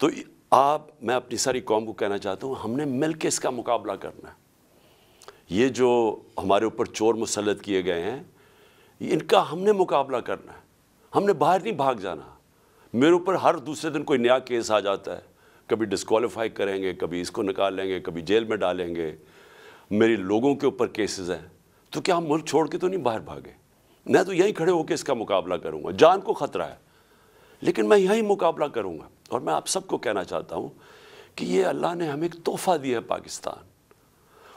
تو میں اپنی ساری قوم کو کہنا چاہتا ہوں، ہم نے مل کے اس کا مقابلہ کرنا ہے۔ یہ جو ہمارے اوپر چور مسلط کیے گئے ہیں، ان کا ہم نے مقابلہ کرنا ہے، ہم نے باہر نہیں بھاگ جانا۔ میرے اوپر ہر دوسرے دن کوئی نیا کیس آ جاتا ہے، کبھی ڈسکوالیفائی کریں گے، کبھی اس کو نکال لیں گے، کبھی جیل میں ڈالیں گے، میری لوگوں کے اوپر کیسز ہیں۔ تو کیا ہم ملک چھوڑ کے تو نہیں باہر بھاگے؟ میں تو یہیں کھڑے ہو کے اس کا مقابلہ کروں گا، جان کو خطرہ ہے لیکن میں یہیں مقابلہ کروں گا۔ اور میں آپ سب کو کہنا چاہتا ہوں کہ یہ اللہ نے ہمیں ایک تحفہ دیا ہے پاکستان،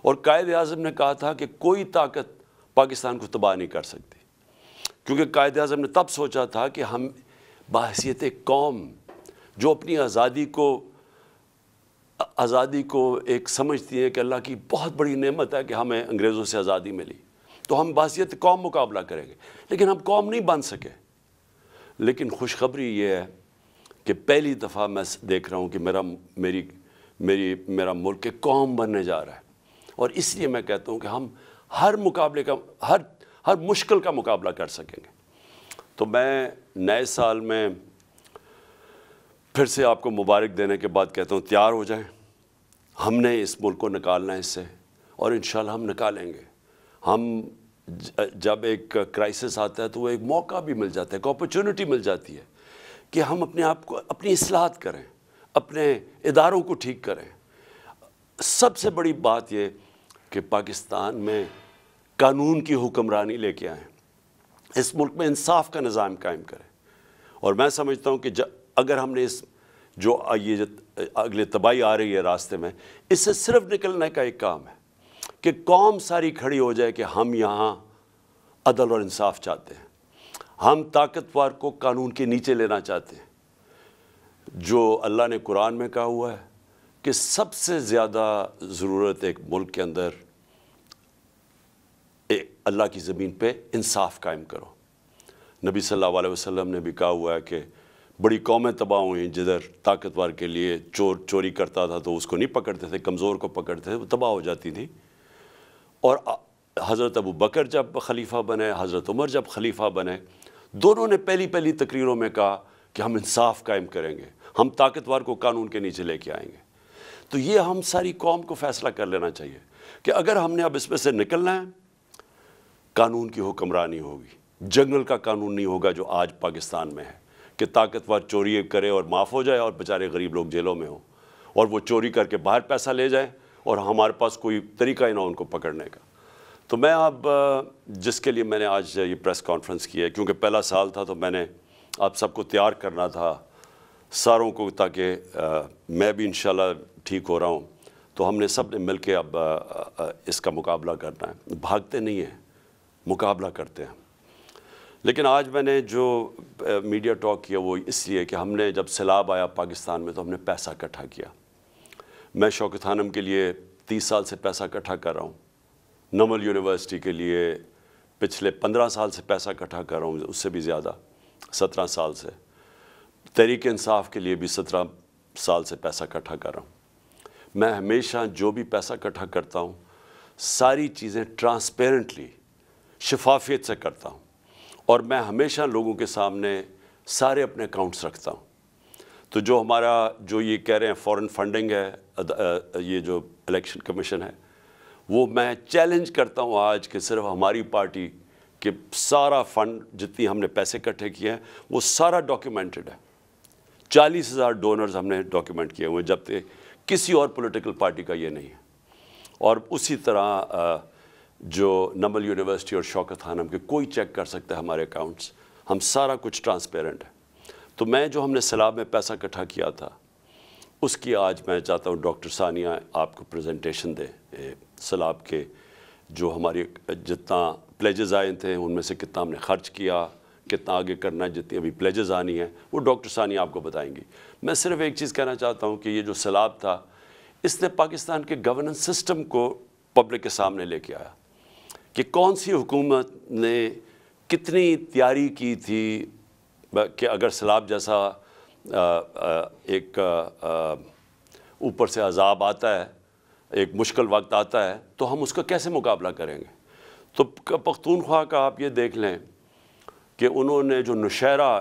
اور قائد اعظم نے کہا تھا کہ کوئی طاقت پاکستان کو تباہ نہیں کر سکتی، کیونکہ قائد اعظم نے تب سوچا تھا کہ ہم بحیثیت قوم جو اپنی آزادی کو ایک سمجھتی ہے کہ اللہ کی بہت بڑی نعمت ہے کہ ہمیں انگریزوں سے آزادی ملی، تو ہم بحیثیت قوم مقابلہ کریں گے، لیکن ہم قوم نہیں بن سکے۔ لیکن خوشخبری یہ ہے کہ پہلی دفعہ میں دیکھ رہا ہوں کہ میرا ملک ایک قوم بننے جا رہا ہے، اور اس لیے میں کہتا ہوں کہ ہم ہر مشکل کا مقابلہ کر سکیں گے۔ تو میں نئے سال میں پھر سے آپ کو مبارک دینے کے بعد کہتا ہوں، تیار ہو جائیں، ہم نے اس ملک کو نکالنا ہے اس سے، اور انشاءاللہ ہم نکالیں گے۔ ہم جب ایک کرائسس آتا ہے تو وہ ایک موقع بھی مل جاتا ہے، ایک اپرچونٹی مل جاتی ہے کہ ہم اپنے آپ کو اپنی اصلاحات کریں، اپنے اداروں کو ٹھیک کریں۔ سب سے بڑی بات یہ کہ پاکستان میں قانون کی حکمرانی لے کے آئیں، اس ملک میں انصاف کا نظام قائم کریں۔ اور میں سمجھتا ہوں کہ اگر ہم نے یہ اگلے تباہی آ رہی ہے راستے میں، اس سے صرف نکلنے کا ایک کام ہے کہ قوم ساری کھڑی ہو جائے کہ ہم یہاں عدل اور انصاف چاہتے ہیں، ہم طاقتور کو قانون کے نیچے لینا چاہتے ہیں۔ جو اللہ نے قرآن میں کہا ہوا ہے کہ سب سے زیادہ ضرورت ایک ملک کے اندر اللہ کی زمین پہ انصاف قائم کرو۔ نبی صلی اللہ علیہ وسلم نے بھی کہا ہوا ہے کہ بڑی قومیں تباہ ہوئیں جدھر طاقتور کے لیے چوری کرتا تھا تو اس کو نہیں پکڑتے تھے، کمزور کو پکڑتے تھے، وہ تباہ ہو جاتی تھی۔ اور حضرت ابو بکر جب خلیفہ بنے، حضرت عمر جب خلیفہ بنے، دونوں نے پہلی تقریروں میں کہا کہ ہم انصاف قائم کریں گے، ہم طاقتور کو قانون کے نیچے لے کے آئیں گے۔ تو یہ ہم ساری قوم کو فیصلہ کر لینا چاہیے کہ اگر ہم نے اب اس میں سے نکلنا ہے، قانون کی حکمرانی ہوگی، جنگل کا قانون نہیں ہوگا جو آج پاکستان میں ہے کہ طاقتور چوری کرے اور معاف ہو جائے اور بیچارے غریب لوگ جیلوں میں ہوں، اور وہ چوری کر کے باہر پیسہ لے جائیں اور ہمارے پاس کوئی طریقہ ہی نہ ان کو پکڑنے کا۔ تو میں اب جس کے لیے میں نے آج یہ پریس کانفرنس کی ہے، کیونکہ پہلا سال تھا تو میں نے آپ سب کو تیار کرنا تھا ساروں کو، تاکہ میں بھی انشاءاللہ ٹھیک ہو رہا ہوں، تو ہم نے سب نے مل کے اب اس کا مقابلہ کرنا ہے۔ بھاگتے نہیں ہیں، مقابلہ کرتے ہیں۔ لیکن آج میں نے جو میڈیا ٹاک کیا وہ اس لیے کہ ہم نے جب سیلاب آیا پاکستان میں تو ہم نے پیسہ اکٹھا کیا۔ میں شوکت خانم کے لیے 30 سال سے پیسہ اکٹھا کر رہا ہوں، نمل یونیورسٹی کے لیے پچھلے 15 سال سے پیسہ اکٹھا کر رہا ہوں، اس سے بھی زیادہ 17 سال سے، تحریک انصاف کے لیے بھی 17 سال سے پیسہ اکٹھا کر رہا ہوں۔ میں ہمیشہ جو بھی پیسہ اکٹھا کرتا ہوں ساری چیزیں ٹرانسپیرنٹلی، شفافیت سے کرتا ہوں، اور میں ہمیشہ لوگوں کے سامنے سارے اپنے اکاؤنٹس رکھتا ہوں۔ تو جو یہ کہہ رہے ہیں فورن فنڈنگ ہے، یہ جو الیکشن کمیشن ہے، وہ میں چیلنج کرتا ہوں آج کہ صرف ہماری پارٹی کے سارا فنڈ جتنی ہم نے پیسے اکٹھے کیے ہیں وہ سارا ڈاکیومنٹڈ ہے۔ 40,000 ڈونرز ہم نے ڈاکیومنٹ کیے ہوئے، جبکہ کسی اور پولیٹیکل پارٹی کا یہ نہیں ہے۔ اور اسی طرح جو نمل یونیورسٹی اور شوکت خانم کے کوئی چیک کر سکتا ہے ہمارے اکاؤنٹس، ہم سارا کچھ ٹرانسپیرنٹ ہے۔ تو میں جو ہم نے سیلاب میں پیسہ اکٹھا کیا تھا اس کی آج میں چاہتا ہوں ڈاکٹر ثانیہ آپ کو پریزنٹیشن دے سیلاب کے، جو ہماری جتنا پلیجز آئے تھے ان میں سے کتنا ہم نے خرچ کیا، کتنا آگے کرنا ہے، جتنی ابھی پلیجز آنی ہیں وہ ڈاکٹر ثانیہ آپ کو بتائیں گی۔ میں صرف ایک چیز کہنا چاہتا ہوں کہ یہ جو سیلاب تھا اس نے پاکستان کے گورننس سسٹم کو پبلک کے سامنے لے کے آیا کہ کون سی حکومت نے کتنی تیاری کی تھی کہ اگر سیلاب جیسا ایک اوپر سے عذاب آتا ہے، ایک مشکل وقت آتا ہے تو ہم اس کا کیسے مقابلہ کریں گے۔ تو پختونخوا کا آپ یہ دیکھ لیں کہ انہوں نے جو نوشہرہ